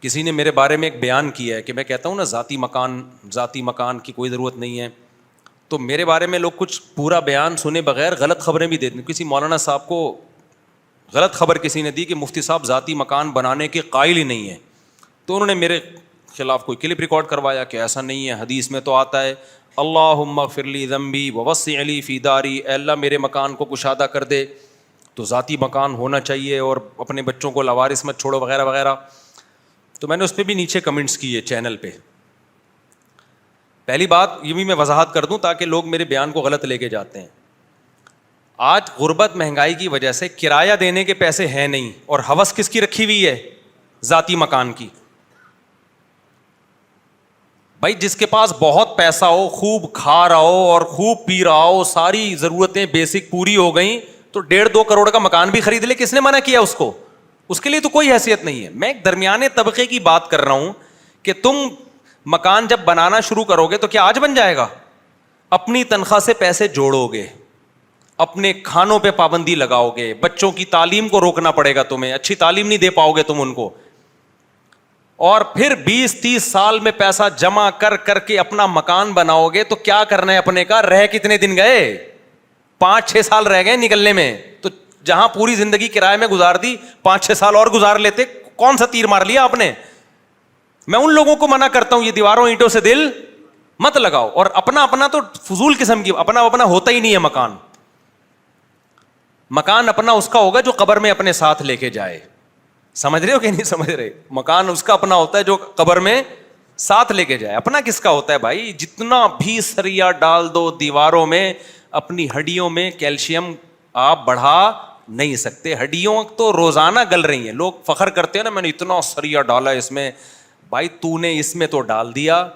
کسی نے میرے بارے میں ایک بیان کیا ہے کہ میں کہتا ہوں نا ذاتی مکان کی کوئی ضرورت نہیں ہے, تو میرے بارے میں لوگ کچھ پورا بیان سنے بغیر غلط خبریں بھی دیتے ہیں. کسی مولانا صاحب کو غلط خبر کسی نے دی کہ مفتی صاحب ذاتی مکان بنانے کے قائل ہی نہیں ہیں, تو انہوں نے میرے خلاف کوئی کلپ ریکارڈ کروایا کہ ایسا نہیں ہے, حدیث میں تو آتا ہے اللہم اغفر لی ذنبی ووسع لی فی داری, اے اللہ میرے مکان کو کشادہ کر دے, تو ذاتی مکان ہونا چاہیے اور اپنے بچوں کو لاوارث مت چھوڑو وغیرہ وغیرہ. تو میں نے اس پہ بھی نیچے کمنٹس کیے چینل پہ. پہلی بات یہ بھی میں وضاحت کر دوں تاکہ لوگ میرے بیان کو غلط لے کے جاتے ہیں. آج غربت مہنگائی کی وجہ سے کرایہ دینے کے پیسے ہیں نہیں, اور ہوس کس کی رکھی ہوئی ہے؟ ذاتی مکان کی. بھائی جس کے پاس بہت پیسہ ہو, خوب کھا رہا ہو اور خوب پی رہا ہو, ساری ضرورتیں بیسک پوری ہو گئیں, تو 1.5-2 کروڑ کا مکان بھی خرید لے. کس نے منع کیا اس کو؟ اس کے لیے تو کوئی حیثیت نہیں ہے. میں ایک درمیانے طبقے کی بات کر رہا ہوں کہ تم مکان جب بنانا شروع کرو گے تو کیا آج بن جائے گا؟ اپنی تنخواہ سے پیسے جوڑو گے, اپنے کھانوں پہ پابندی لگاؤ گے, بچوں کی تعلیم کو روکنا پڑے گا, تمہیں اچھی تعلیم نہیں دے پاؤ گے تم ان کو, اور پھر 20-30 سال میں پیسہ جمع کر کر کے اپنا مکان بناؤ گے. تو کیا کرنا ہے اپنے کا؟ رہ کتنے دن گئے؟ 5-6 سال رہ گئے نکلنے میں. تو جہاں پوری زندگی کرائے میں گزار دی, 5-6 سال اور گزار لیتے. کون سا تیر مار لیا آپ نے؟ میں ان لوگوں کو منع کرتا ہوں یہ دیواروں اینٹوں سے دل مت لگاؤ. اور اپنا تو فضول قسم کی اپنا ہوتا ہی نہیں ہے. مکان اپنا اس کا ہوگا جو قبر میں اپنے ساتھ لے کے جائے. سمجھ رہے ہو کہ نہیں سمجھ رہے؟ مکان اس کا اپنا ہوتا ہے جو قبر میں ساتھ لے کے جائے. اپنا کس کا ہوتا ہے بھائی؟ جتنا بھی سریا ڈال دو دیواروں میں, اپنی ہڈیوں میں کیلشیم آپ بڑھا نہیں سکتے. ہڈیوں تو روزانہ گل رہی ہیں. لوگ فخر کرتے ہیں نا میں نے اتنا سریا ڈالا اس میں. بھائی تو نے اس میں تو ڈال دیا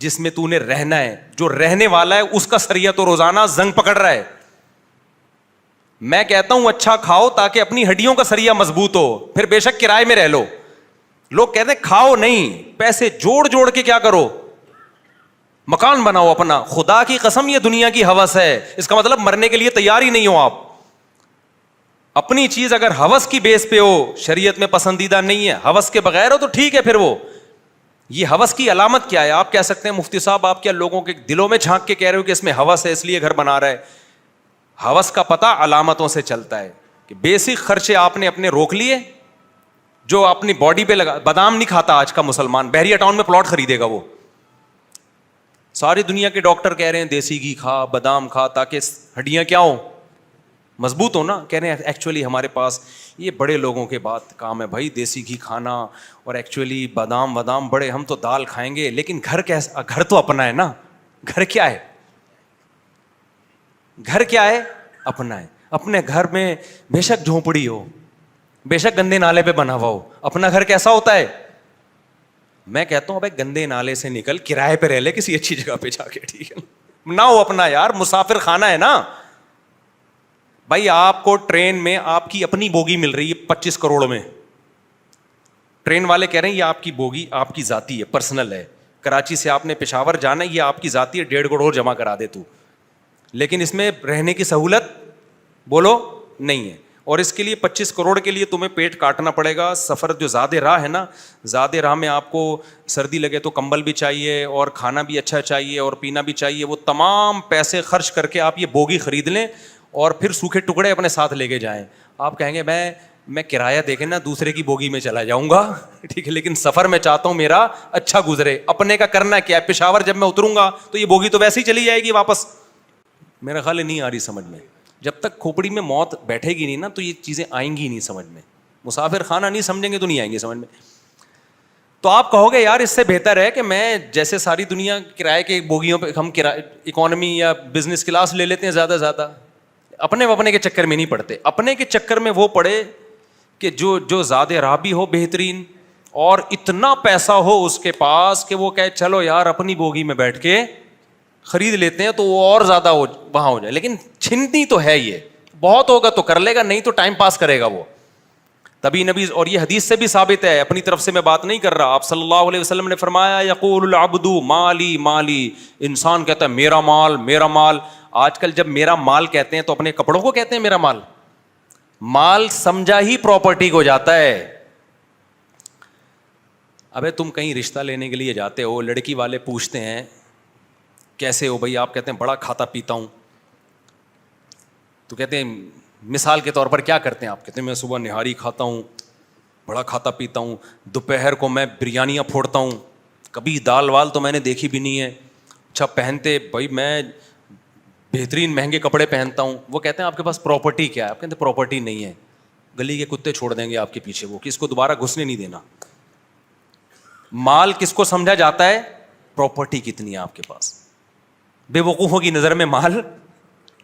جس میں تو نے رہنا ہے. جو رہنے والا ہے اس کا سریا تو روزانہ زنگ پکڑ رہا ہے. میں کہتا ہوں اچھا کھاؤ تاکہ اپنی ہڈیوں کا سریا مضبوط ہو, پھر بے شک کرائے میں رہ لو. لوگ کہتے ہیں کھاؤ نہیں, پیسے جوڑ کے کیا کرو؟ مکان بناؤ اپنا. خدا کی قسم یہ دنیا کی ہوس ہے, اس کا مطلب مرنے کے لیے تیار ہی نہیں ہو آپ. اپنی چیز اگر ہوس کی بیس پہ ہو, شریعت میں پسندیدہ نہیں ہے, ہوس کے بغیر ہو تو ٹھیک ہے. پھر وہ یہ ہوس کی علامت کیا ہے؟ آپ کہہ سکتے ہیں مفتی صاحب آپ کیا لوگوں کے دلوں میں جھانک کے کہہ رہے ہو کہ اس میں ہوس ہے اس لیے گھر بنا رہا ہے؟ ہوس کا پتہ علامتوں سے چلتا ہے کہ بیسک خرچے آپ نے اپنے روک لیے جو اپنی باڈی پہ لگا. بادام نہیں کھاتا آج کا مسلمان, بحریہ ٹاؤن میں پلاٹ خریدے گا وہ. ساری دنیا کے ڈاکٹر کہہ رہے ہیں دیسی گھی کھا, بادام کھا, تاکہ ہڈیاں کیا ہوں؟ مضبوط ہو نا. کہہ رہے ہیں ایکچولی ہمارے پاس یہ بڑے لوگوں کے بات کام ہے بھائی دیسی گھی کھانا, اور ایکچولی بادام بڑے, ہم تو دال کھائیں گے. لیکن گھر کیسا؟ گھر تو اپنا ہے نا. گھر کیا ہے؟ گھر کیا ہے؟ اپنا ہے. اپنے گھر میں بے شک جھونپڑی ہو, بے شک گندے نالے پہ بنا ہوا ہو, اپنا گھر کیسا ہوتا ہے؟ میں کہتا ہوں بھائی گندے نالے سے نکل کرائے پہ رہ لے کسی اچھی جگہ پہ جا کے, ٹھیک ہے نہ ہو اپنا یار. مسافر خانہ ہے نا بھائی. آپ کو ٹرین میں آپ کی اپنی بوگی مل رہی ہے 25 کروڑ میں. ٹرین والے کہہ رہے ہیں یہ آپ کی بوگی آپ کی ذاتی ہے, پرسنل ہے. کراچی سے آپ نے پشاور جانا ہے, یہ آپ کی ذاتی ہے, 1.5 کروڑ جمع کرا دے تو. لیکن اس میں رہنے کی سہولت بولو نہیں ہے. اور اس کے لیے 25 کروڑ کے لیے تمہیں پیٹ کاٹنا پڑے گا. سفر جو زیادہ راہ ہے نا, زیادہ راہ میں آپ کو سردی لگے تو کمبل بھی چاہیے, اور کھانا بھی اچھا چاہیے, اور پینا بھی چاہیے. وہ تمام پیسے خرچ کر کے آپ یہ بوگی خرید لیں اور پھر سوکھے ٹکڑے اپنے ساتھ لے کے جائیں. آپ کہیں گے میں کرایہ دے کے نا دوسرے کی بوگی میں چلا جاؤں گا, ٹھیک ہے, لیکن سفر میں چاہتا ہوں میرا اچھا گزرے. اپنے کا کرنا کیا ہے؟ پشاور جب میں اتروں گا تو یہ بوگی تو ویسے ہی چلی جائے گی واپس. میرا خیال نہیں آ رہی سمجھ میں. جب تک کھوپڑی میں موت بیٹھے گی نہیں نا تو یہ چیزیں آئیں گی نہیں سمجھ میں. مسافر خانہ نہیں سمجھیں گے تو نہیں آئیں گے سمجھ میں. تو آپ کہو گے یار اس سے بہتر ہے کہ میں جیسے ساری دنیا کرائے کے بوگیوں پہ ہم اکانومی یا بزنس کلاس لے لیتے ہیں زیادہ زیادہ. اپنے کے چکر میں نہیں پڑتے. اپنے کے چکر میں وہ پڑے کہ جو زیادہ راہ بھی ہو بہترین, اور اتنا پیسہ ہو اس کے پاس کہ وہ کہے چلو یار اپنی بوگی میں بیٹھ کے خرید لیتے ہیں, تو وہ اور زیادہ وہاں ہو جائے. لیکن چھنتی تو ہے, یہ بہت ہوگا تو کر لے گا, نہیں تو ٹائم پاس کرے گا وہ. تبھی نبی, اور یہ حدیث سے بھی ثابت ہے, اپنی طرف سے میں بات نہیں کر رہا, آپ صلی اللہ علیہ وسلم نے فرمایا یقول العبد مالی مالی, انسان کہتا ہے میرا مال میرا مال. آج کل جب میرا مال کہتے ہیں تو اپنے کپڑوں کو کہتے ہیں میرا مال. مال سمجھا ہی پراپرٹی کو جاتا ہے. ابے تم کہیں رشتہ لینے کے لیے جاتے ہو, لڑکی والے پوچھتے ہیں کیسے ہو بھائی, آپ کہتے ہیں بڑا کھاتا پیتا ہوں, تو کہتے ہیں مثال کے طور پر کیا کرتے ہیں آپ, کہتے ہیں میں صبح نہاری کھاتا ہوں, بڑا کھاتا پیتا ہوں, دوپہر کو میں بریانیاں پھوڑتا ہوں, کبھی دال وال تو میں نے دیکھی بھی نہیں ہے, اچھا پہنتے بھائی میں بہترین مہنگے کپڑے پہنتا ہوں. وہ کہتے ہیں آپ کے پاس پراپرٹی کیا ہے, آپ کہتے ہیں پراپرٹی نہیں ہے, گلی کے کتے چھوڑ دیں گے آپ کے پیچھے, وہ کس کو دوبارہ گھسنے نہیں دینا. مال کس کو سمجھا جاتا ہے, پراپرٹی کتنی ہے آپ کے پاس. بے وقوفوں کی نظر میں مال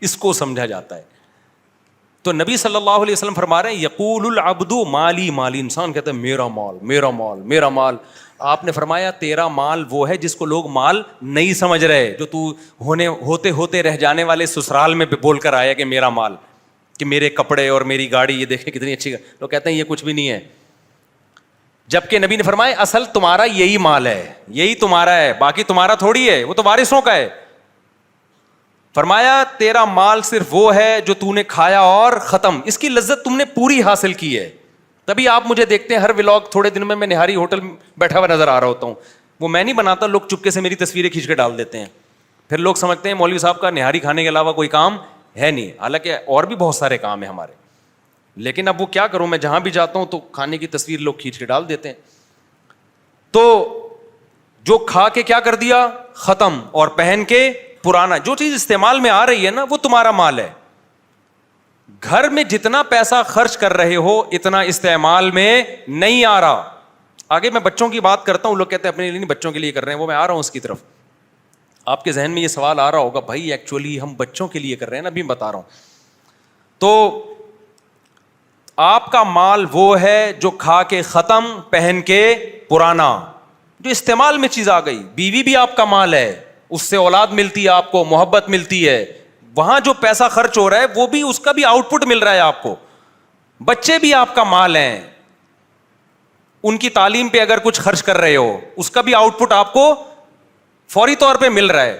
اس کو سمجھا جاتا ہے. تو نبی صلی اللہ علیہ وسلم فرما رہے ہیں یقول العبد مالی مالی, انسان کہتا ہے میرا مال میرا مال میرا مال. آپ نے فرمایا تیرا مال وہ ہے جس کو لوگ مال نہیں سمجھ رہے, جو تو ہوتے ہوتے رہ جانے والے سسرال میں بول کر آیا کہ میرا مال, کہ میرے کپڑے اور میری گاڑی یہ دیکھیں کتنی اچھی, لوگ کہتے ہیں یہ کچھ بھی نہیں ہے. جبکہ نبی نے فرمایا اصل تمہارا یہی مال ہے, یہی تمہارا ہے, باقی تمہارا تھوڑی ہے, وہ تو وارثوں کا ہے. فرمایا تیرا مال صرف وہ ہے جو تو نے کھایا اور ختم, اس کی لذت تم نے پوری حاصل کی ہے. تبھی آپ مجھے دیکھتے ہیں ہر ولاگ تھوڑے دن میں نہاری ہوٹل میں بیٹھا ہوا نظر آ رہا ہوتا ہوں. وہ میں نہیں بناتا, لوگ چپکے سے میری تصویریں کھینچ کے ڈال دیتے ہیں, پھر لوگ سمجھتے ہیں مولوی صاحب کا نہاری کھانے کے علاوہ کوئی کام ہے نہیں, حالانکہ اور بھی بہت سارے کام ہیں ہمارے. لیکن اب وہ کیا کروں, میں جہاں بھی جاتا ہوں تو کھانے کی تصویر لوگ کھینچ کے ڈال دیتے ہیں. تو جو کھا کے کیا کر دیا ختم, اور پہن کے پرانا, جو چیز استعمال میں آ رہی ہے نا وہ تمہارا مال ہے. گھر میں جتنا پیسہ خرچ کر رہے ہو اتنا استعمال میں نہیں آ رہا. آگے میں بچوں کی بات کرتا ہوں, لوگ کہتے ہیں اپنے لیے نہیں بچوں کے لیے کر رہے ہیں, وہ میں آ رہا ہوں اس کی طرف. آپ کے ذہن میں یہ سوال آ رہا ہوگا بھائی ایکچولی ہم بچوں کے لیے کر رہے ہیں نا, ابھی بتا رہا ہوں. تو آپ کا مال وہ ہے جو کھا کے ختم, پہن کے پرانا, جو استعمال میں چیز آ گئی. بیوی بھی آپ کا مال ہے, اس سے اولاد ملتی ہے آپ کو, محبت ملتی ہے. وہاں جو پیسہ خرچ ہو رہا ہے وہ بھی اس کا بھی آؤٹ پٹ مل رہا ہے آپ کو. بچے بھی آپ کا مال ہیں, ان کی تعلیم پہ اگر کچھ خرچ کر رہے ہو اس کا بھی آؤٹ پٹ آپ کو فوری طور پہ مل رہا ہے.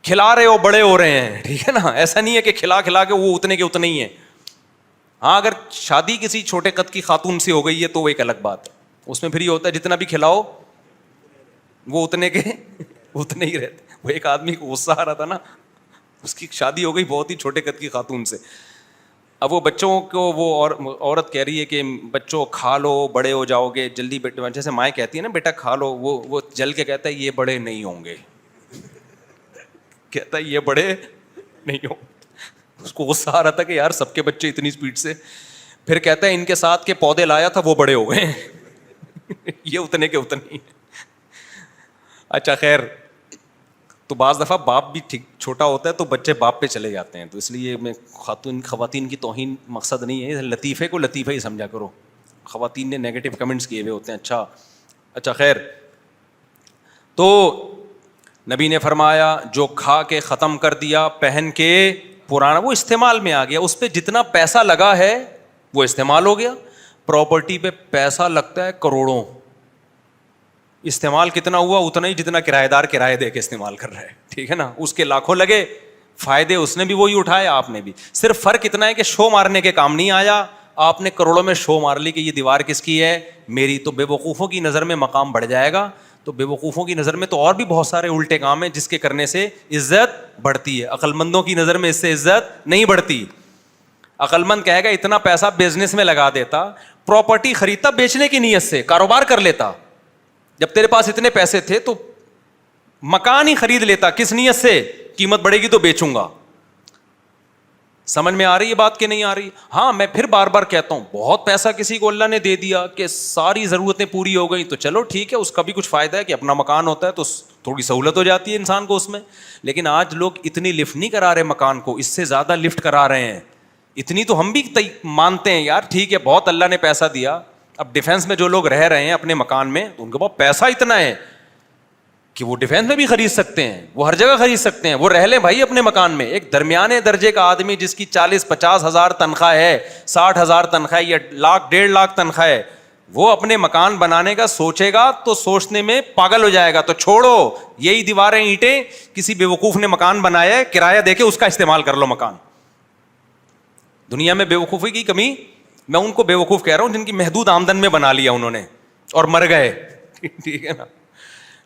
کھلا رہے ہو بڑے ہو رہے ہیں, ٹھیک ہے نا, ایسا نہیں ہے کہ کھلا کھلا کے وہ اتنے کے اتنے ہی ہیں. ہاں اگر شادی کسی چھوٹے قد کی خاتون سے ہو گئی ہے تو وہ ایک الگ بات ہے, اس میں پھر یہ ہوتا ہے جتنا بھی کھلاؤ وہ اتنے کے اتنے ہی رہتے. وہ ایک آدمی کو غصہ آ رہا تھا نا, اس کی شادی ہو گئی بہت ہی چھوٹے قد کی خاتون سے. اب وہ بچوں کو وہ عورت کہہ رہی ہے کہ بچوں کھا لو بڑے ہو جاؤ گے جلدی, بیٹے جیسے مائیں کہتی ہے نا بیٹا کھا لو, وہ جل کے کہتا ہے یہ بڑے نہیں ہوں گے, کہتا ہے یہ بڑے نہیں ہوں. اس کو غصہ آ رہا تھا کہ یار سب کے بچے اتنی اسپیڈ سے, پھر کہتا ہے ان کے ساتھ کے پودے لایا تھا وہ بڑے ہو گئے یہ اتنے کے اتنے. اچھا خیر, تو بعض دفعہ باپ بھی ٹھیک چھوٹا ہوتا ہے تو بچے باپ پہ چلے جاتے ہیں, تو اس لیے میں خواتین کی توہین مقصد نہیں ہے, لطیفے کو لطیفہ ہی سمجھا کرو. خواتین نے نیگیٹو کمنٹس کیے ہوئے ہوتے ہیں. اچھا خیر, تو نبی نے فرمایا جو کھا کے ختم کر دیا, پہن کے پرانا, وہ استعمال میں آ گیا. اس پہ جتنا پیسہ لگا ہے وہ استعمال ہو گیا. پراپرٹی پہ پیسہ لگتا ہے کروڑوں, استعمال کتنا ہوا اتنا ہی جتنا کرایہ دار کرایہ دے کے استعمال کر رہا ہے, ٹھیک ہے نا. اس کے لاکھوں لگے, فائدے اس نے بھی وہی اٹھائے, آپ نے بھی. صرف فرق اتنا ہے کہ شو مارنے کے کام نہیں آیا, آپ نے کروڑوں میں شو مار لی کہ یہ دیوار کس کی ہے, میری. تو بے وقوفوں کی نظر میں مقام بڑھ جائے گا. تو بے وقوفوں کی نظر میں تو اور بھی بہت سارے الٹے کام ہیں جس کے کرنے سے عزت بڑھتی ہے. عقل مندوں کی نظر میں اس سے عزت نہیں بڑھتی. عقل مند کہے گا اتنا پیسہ بزنس میں لگا دیتا, پراپرٹی خریدتا بیچنے کی نیت سے, کاروبار کر لیتا. جب تیرے پاس اتنے پیسے تھے تو مکان ہی خرید لیتا, کس نیت سے, قیمت بڑھے گی تو بیچوں گا. سمجھ میں آ رہی ہے بات کہ نہیں آ رہی؟ ہاں میں پھر بار بار کہتا ہوں, بہت پیسہ کسی کو اللہ نے دے دیا کہ ساری ضرورتیں پوری ہو گئی تو چلو ٹھیک ہے, اس کا بھی کچھ فائدہ ہے کہ اپنا مکان ہوتا ہے تو تھوڑی سہولت ہو جاتی ہے انسان کو اس میں. لیکن آج لوگ اتنی لفٹ نہیں کرا رہے مکان کو, اس سے زیادہ لفٹ کرا رہے ہیں. اتنی تو ہم بھی مانتے ہیں یار, ٹھیک ہے بہت اللہ نے پیسہ دیا. اب ڈیفینس میں جو لوگ رہ رہے ہیں اپنے مکان میں, ان کے پاس پیسہ اتنا ہے کہ وہ ڈیفینس میں بھی خرید سکتے ہیں, وہ ہر جگہ خرید سکتے ہیں, وہ رہ لیں بھائی اپنے مکان میں. ایک درمیانے درجے کا آدمی جس کی 40-50 ہزار تنخواہ ہے, 60 ہزار تنخواہ یا 1,00,000-1.5 لاکھ تنخواہ ہے, وہ اپنے مکان بنانے کا سوچے گا تو سوچنے میں پاگل ہو جائے گا. تو چھوڑو, یہی دیواریں اینٹیں کسی بیوقوف نے مکان بنایا ہے, کرایہ دے کے اس کا استعمال کر لو مکان. دنیا میں بیوقوفی کی کمی, میں ان کو بیوقوف کہہ رہا ہوں جن کی محدود آمدن میں بنا لیا انہوں نے اور مر گئے, ٹھیک ہے نا,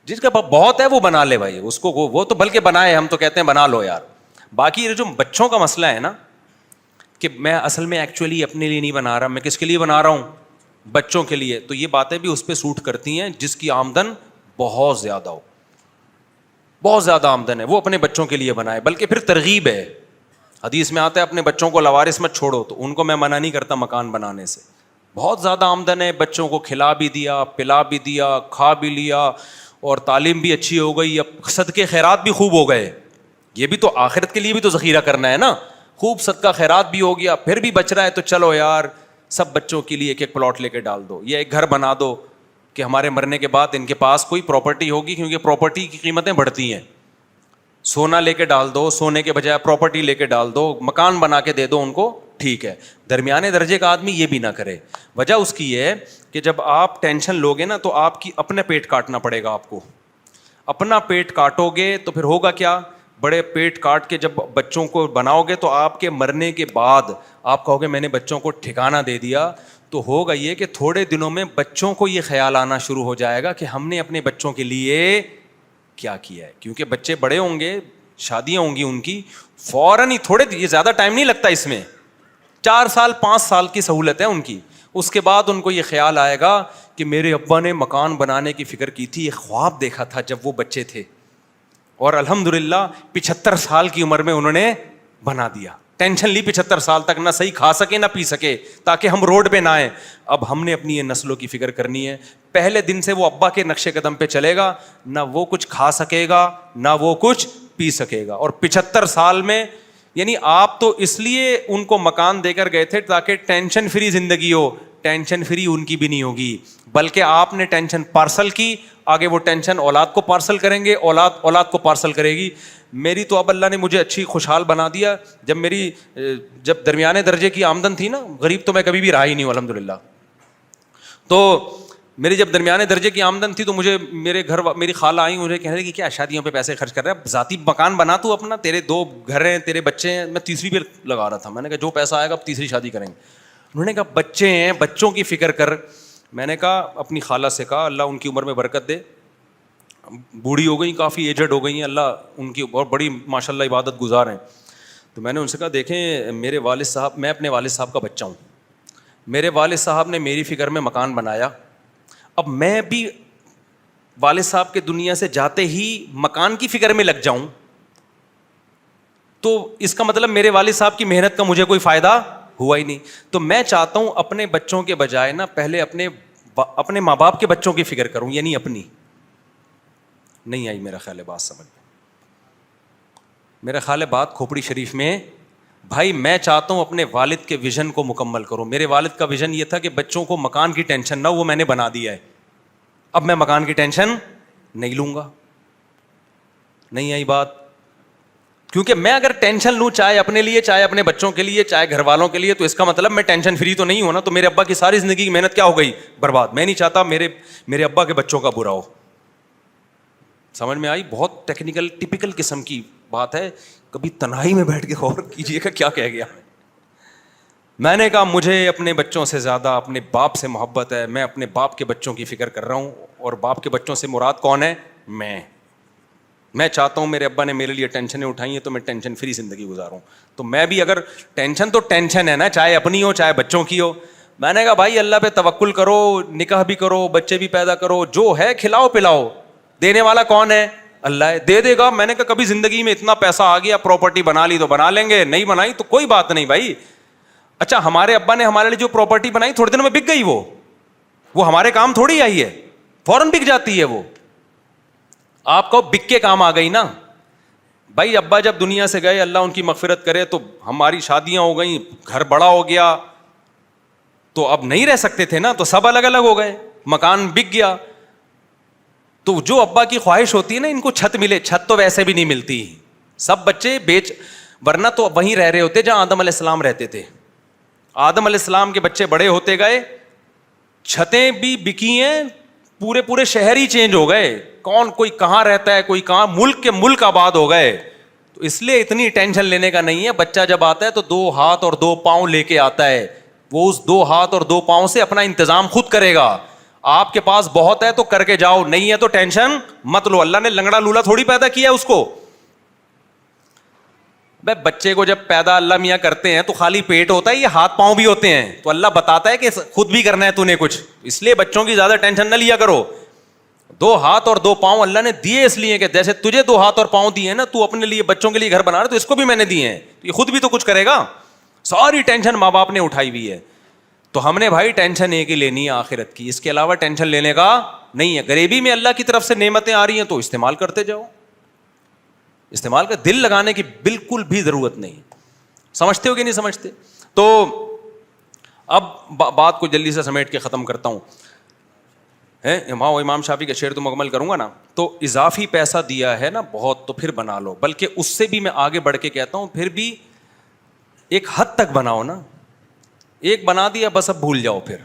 جس کا بہت ہے وہ بنا لے بھائی, اس کو وہ تو بلکہ بنائے, ہم تو کہتے ہیں بنا لو یار. باقی یہ جو بچوں کا مسئلہ ہے نا, کہ میں اصل میں ایکچولی اپنے لیے نہیں بنا رہا, میں کس کے لیے بنا رہا ہوں, بچوں کے لیے, تو یہ باتیں بھی اس پہ سوٹ کرتی ہیں جس کی آمدن بہت زیادہ ہو, بہت زیادہ آمدن ہے, وہ اپنے بچوں کے لیے بنائے. بلکہ پھر ترغیب ہے, حدیث میں آتا ہے اپنے بچوں کو لوارث مت چھوڑو, تو ان کو میں منع نہیں کرتا مکان بنانے سے. بہت زیادہ آمدن ہے, بچوں کو کھلا بھی دیا, پلا بھی دیا, کھا بھی لیا, اور تعلیم بھی اچھی ہو گئی, اب صدقے خیرات بھی خوب ہو گئے. یہ بھی تو آخرت کے لیے بھی تو ذخیرہ کرنا ہے نا, خوب صدقہ خیرات بھی ہو گیا, پھر بھی بچ رہا ہے تو چلو یار سب بچوں کے لیے ایک ایک پلاٹ لے کے ڈال دو, یا ایک گھر بنا دو کہ ہمارے مرنے کے بعد ان کے پاس کوئی پراپرٹی ہوگی, کیونکہ پراپرٹی کی قیمتیں بڑھتی ہیں. سونا لے کے ڈال دو, سونے کے بجائے پراپرٹی لے کے ڈال دو, مکان بنا کے دے دو ان کو, ٹھیک ہے. درمیانے درجے کا آدمی یہ بھی نہ کرے. وجہ اس کی یہ ہے کہ جب آپ ٹینشن لوگے نا, تو آپ کی اپنے پیٹ کاٹنا پڑے گا آپ کو. اپنا پیٹ کاٹو گے تو پھر ہوگا کیا, بڑے پیٹ کاٹ کے جب بچوں کو بناؤ گے تو آپ کے مرنے کے بعد آپ کہو گے میں نے بچوں کو ٹھکانہ دے دیا, تو ہوگا یہ کہ تھوڑے دنوں میں بچوں کو یہ خیال آنا شروع ہو جائے گا کہ ہم نے اپنے بچوں کے لیے کیا کیا ہے. کیونکہ بچے بڑے ہوں گے, شادیاں ہوں گی ان کی, فوراً ہی, تھوڑے یہ زیادہ ٹائم نہیں لگتا اس میں, 4 سال 5 سال کی سہولت ہے ان کی. اس کے بعد ان کو یہ خیال آئے گا کہ میرے ابا نے مکان بنانے کی فکر کی تھی, ایک خواب دیکھا تھا جب وہ بچے تھے, اور الحمدللہ 75 سال کی عمر میں انہوں نے بنا دیا. ٹینشن لی 75 سال تک, نہ صحیح کھا سکے نہ پی سکے, تاکہ ہم روڈ پہ نہ آئیں. اب ہم نے اپنی یہ نسلوں کی فکر کرنی ہے. پہلے دن سے وہ ابا کے نقش قدم پہ چلے گا, نہ وہ کچھ کھا سکے گا نہ وہ کچھ پی سکے گا. اور 75 سال میں, یعنی آپ تو اس لیے ان کو مکان دے کر گئے تھے تاکہ ٹینشن فری زندگی ہو. ٹینشن فری ان کی بھی نہیں ہوگی, بلکہ آپ نے ٹینشن پارسل کی, آگے وہ ٹینشن اولاد کو پارسل کریں گے, اولاد کو پارسل کرے گی. میری تو اب اللہ نے مجھے اچھی خوشحال بنا دیا. جب درمیانے درجے کی آمدن تھی نا, غریب تو میں کبھی بھی رہا ہی نہیں ہوں الحمدللہ, تو میری جب درمیانے درجے کی آمدن تھی تو مجھے میری خالہ آئی, مجھے کہنے لگی کہ کیا شادیوں پہ پیسے خرچ کر رہا ہے, ذاتی مکان بنا تو اپنا, تیرے 2 گھر ہیں, تیرے بچے ہیں. میں تیسری بھی لگا رہا تھا, میں نے کہا جو پیسہ آئے گا اب تیسری شادی کریں گے. انہوں نے کہا بچے ہیں, بچوں کی فکر کر. میں نے کہا اپنی خالہ سے کہا اللہ ان کی عمر میں برکت دے, بوڑھی ہو گئی, کافی ایجڈ ہو گئی ہیں, اللہ ان کی بہت بڑی ماشاء اللہ عبادت گزار ہیں. تو میں نے ان سے کہا دیکھیں میرے والد صاحب, میں اپنے والد صاحب کا بچہ ہوں, میرے والد صاحب نے میری فکر میں مکان بنایا, اب میں بھی والد صاحب کے دنیا سے جاتے ہی مکان کی فکر میں لگ جاؤں تو اس کا مطلب میرے والد صاحب کی محنت کا مجھے کوئی فائدہ ہوا ہی نہیں. تو میں چاہتا ہوں اپنے بچوں کے بجائے نا پہلے اپنے ماں باپ کے بچوں کی فکر کروں, یعنی اپنی. نہیں آئی میرا خیال ہے بات سمجھ میں, میرا خیال ہے بات کھوپڑی شریف میں. بھائی میں چاہتا ہوں اپنے والد کے ویژن کو مکمل کروں. میرے والد کا ویژن یہ تھا کہ بچوں کو مکان کی ٹینشن نہ, وہ میں نے بنا دیا ہے, اب میں مکان کی ٹینشن نہیں لوں گا. نہیں آئی بات, کیونکہ میں اگر ٹینشن لوں چاہے اپنے لیے, چاہے اپنے بچوں کے لیے, چاہے گھر والوں کے لیے, تو اس کا مطلب میں ٹینشن فری تو نہیں ہوں نا. تو میرے ابا کی ساری زندگی کی محنت کیا ہو گئی, برباد. میں نہیں چاہتا میرے ابا کے بچوں کا برا ہو. سمجھ میں آئی؟ بہت ٹیکنیکل ٹپیکل قسم کی بات ہے, کبھی تنہائی میں بیٹھ کے غور کیجیے گا کیا کہہ گیا. میں نے کہا مجھے اپنے بچوں سے زیادہ اپنے باپ سے محبت ہے, میں اپنے باپ کے بچوں کی فکر کر رہا ہوں. اور باپ کے بچوں سے مراد کون ہے؟ میں چاہتا ہوں میرے ابا نے میرے لیے ٹینشنیں اٹھائی ہیں تو میں ٹینشن فری زندگی گزاروں. تو میں بھی اگر ٹینشن تو ٹینشن ہے نا, چاہے اپنی ہو چاہے بچوں کی ہو. میں نے کہا بھائی اللہ پہ توکل کرو, نکاح بھی کرو, بچے بھی پیدا کرو, جو ہے کھلاؤ پلاؤ, دینے والا کون ہے؟ اللہ ہے, دے دے گا. میں نے کہا کبھی زندگی میں اتنا پیسہ آ گیا, پراپرٹی بنا لی تو بنا لیں گے, نہیں بنائی تو کوئی بات نہیں بھائی. اچھا ہمارے ابا نے ہمارے لیے جو پراپرٹی بنائی تھوڑے دنوں میں بک گئی, وہ ہمارے کام تھوڑی آئی ہے, فوراً بک جاتی ہے. وہ آپ کو بک کے کام آ گئی نا بھائی. ابا جب دنیا سے گئے, اللہ ان کی مغفرت کرے, تو ہماری شادیاں ہو گئیں, گھر بڑا ہو گیا, تو اب نہیں رہ سکتے تھے نا, تو سب الگ الگ ہو گئے, مکان بک گیا. تو جو ابا کی خواہش ہوتی ہے نا ان کو چھت ملے, چھت تو ویسے بھی نہیں ملتی, سب بچے ورنہ تو وہیں رہ رہے ہوتے جہاں آدم علیہ السلام رہتے تھے. آدم علیہ السلام کے بچے بڑے ہوتے گئے, چھتیں بھی بکی ہیں, پورے شہر ہی چینج ہو گئے, کون کوئی کہاں رہتا ہے, کوئی کہاں, ملک کے ملک آباد ہو گئے. تو اس لیے اتنی ٹینشن لینے کا نہیں ہے. بچہ جب آتا ہے تو 2 ہاتھ اور 2 پاؤں لے کے آتا ہے, وہ اس 2 ہاتھ اور 2 پاؤں سے اپنا انتظام خود کرے گا. آپ کے پاس بہت ہے تو کر کے جاؤ, نہیں ہے تو ٹینشن مت لو. اللہ نے لنگڑا لولا تھوڑی پیدا کیا اس کو. بھائی بچے کو جب پیدا اللہ میاں کرتے ہیں تو خالی پیٹ ہوتا ہے, یہ ہاتھ پاؤں بھی ہوتے ہیں, تو اللہ بتاتا ہے کہ خود بھی کرنا ہے تو نے کچھ, اس لیے بچوں کی زیادہ ٹینشن نہ لیا کرو. 2 ہاتھ اور 2 پاؤں اللہ نے دیے اس لیے کہ جیسے تجھے 2 ہاتھ اور پاؤں دیے نا, تو اپنے لیے بچوں کے لیے گھر بنا رہا, تو اس کو بھی میں نے دیے ہیں, تو یہ خود بھی تو کچھ کرے گا. ساری ٹینشن ماں باپ نے اٹھائی ہوئی ہے. تو ہم نے بھائی ٹینشن ایک ہی لینی ہے آخرت کی, اس کے علاوہ ٹینشن لینے کا نہیں ہے. غریبی میں اللہ کی طرف سے نعمتیں آ رہی ہیں تو استعمال کرتے جاؤ, استعمال کر, دل لگانے کی بالکل بھی ضرورت نہیں. سمجھتے ہو کہ نہیں سمجھتے؟ تو اب بات کو جلدی سے سمیٹ کے ختم کرتا ہوں. امام شافعی کا شعر تو مکمل کروں گا نا. تو اضافی پیسہ دیا ہے نا بہت تو پھر بنا لو, بلکہ اس سے بھی میں آگے بڑھ کے کہتا ہوں پھر بھی ایک حد تک بناؤ نا. ایک بنا دیا بس اب بھول جاؤ, پھر